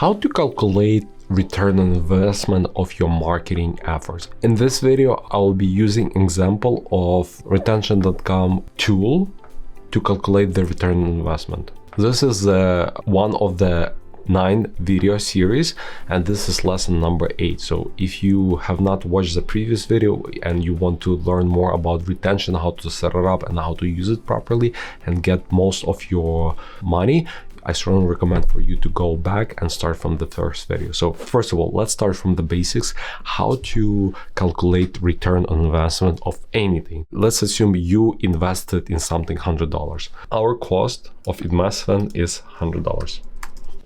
How to calculate return on investment of your marketing efforts. In this video, I'll be using example of retention.com tool to calculate the return on investment. This is one of the 9 video series, and this is lesson number 8. So if you have not watched the previous video and you want to learn more about retention, how to set it up and how to use it properly and get most of your money, I strongly recommend for you to go back and start from the first video. So first of all, let's start from the basics, how to calculate return on investment of anything. Let's assume you invested in something $100. Our cost of investment is $100.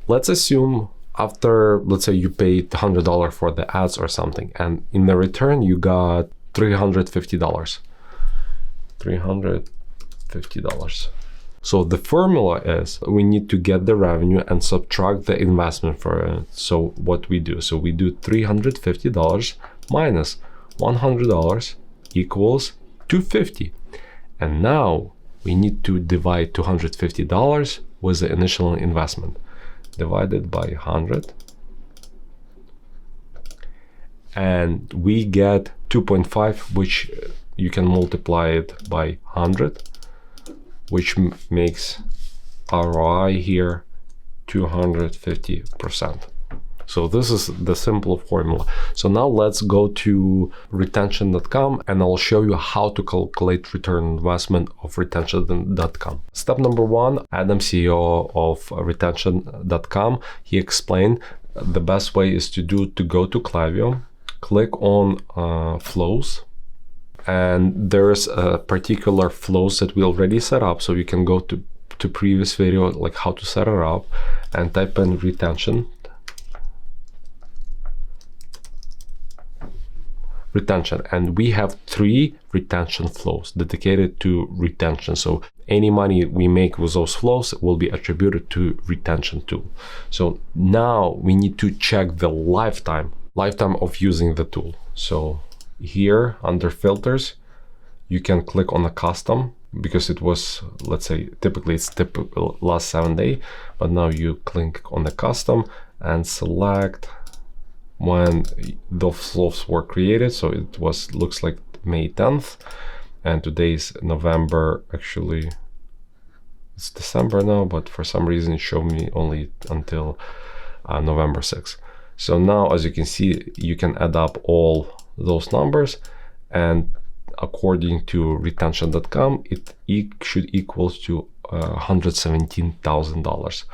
Let's assume after, let's say you paid $100 for the ads or something, and in the return you got $350. $350. So the formula is we need to get the revenue and subtract the investment for it. So what we do, so we do $350 minus $100 equals $250. And now we need to divide $250 with the initial investment, divided by 100. And we get 2.5, which you can multiply it by 100. Which makes ROI here 250%. So this is the simple formula. So now let's go to retention.com and I'll show you how to calculate return on investment of retention.com. Step number 1, Adam, CEO of retention.com, he explained the best way is to go to Klaviyo, click on flows. And there's a particular flows that we already set up, so you can go to previous video like how to set it up and type in retention, and we have 3 retention flows dedicated to retention. So any money we make with those flows will be attributed to retention tool. So now we need to check the lifetime of using the tool. So here under filters, you can click on a custom because it was, let's say, typically it's last 7 days, but now you click on the custom and select when the flows were created. So it looks like May 10th, and today's November. Actually, it's December now, but for some reason it showed me only until November 6th. So now, as you can see, you can add up all those numbers, and according to retention.com, it should equal to $117,000.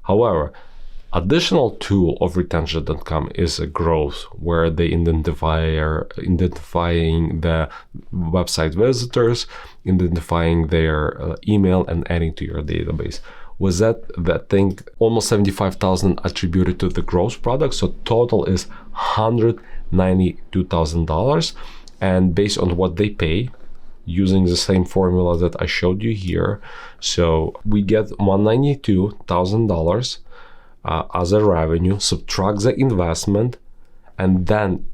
However, additional tool of retention.com is a growth, where they identifying the website visitors, identifying their email, and adding to your database. Was that thing almost 75,000 attributed to the growth product, so total is $192,000, and based on what they pay, using the same formula that I showed you here, so we get $192,000 as a revenue, subtract the investment, and then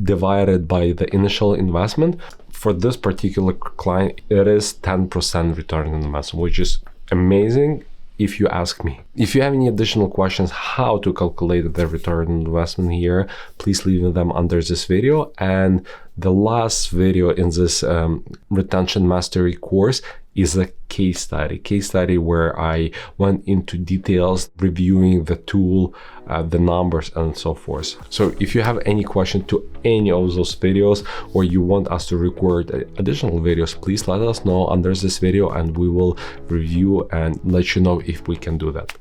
divided by the initial investment. For this particular client, it is 10% return on investment, which is amazing if you ask me. If you have any additional questions how to calculate the return on investment here, please leave them under this video. And the last video in this retention mastery course is a case study where I went into details reviewing the tool, the numbers, and so forth. So if you have any question to any of those videos, or you want us to record additional videos, please let us know under this video and we will review and let you know if we can do that.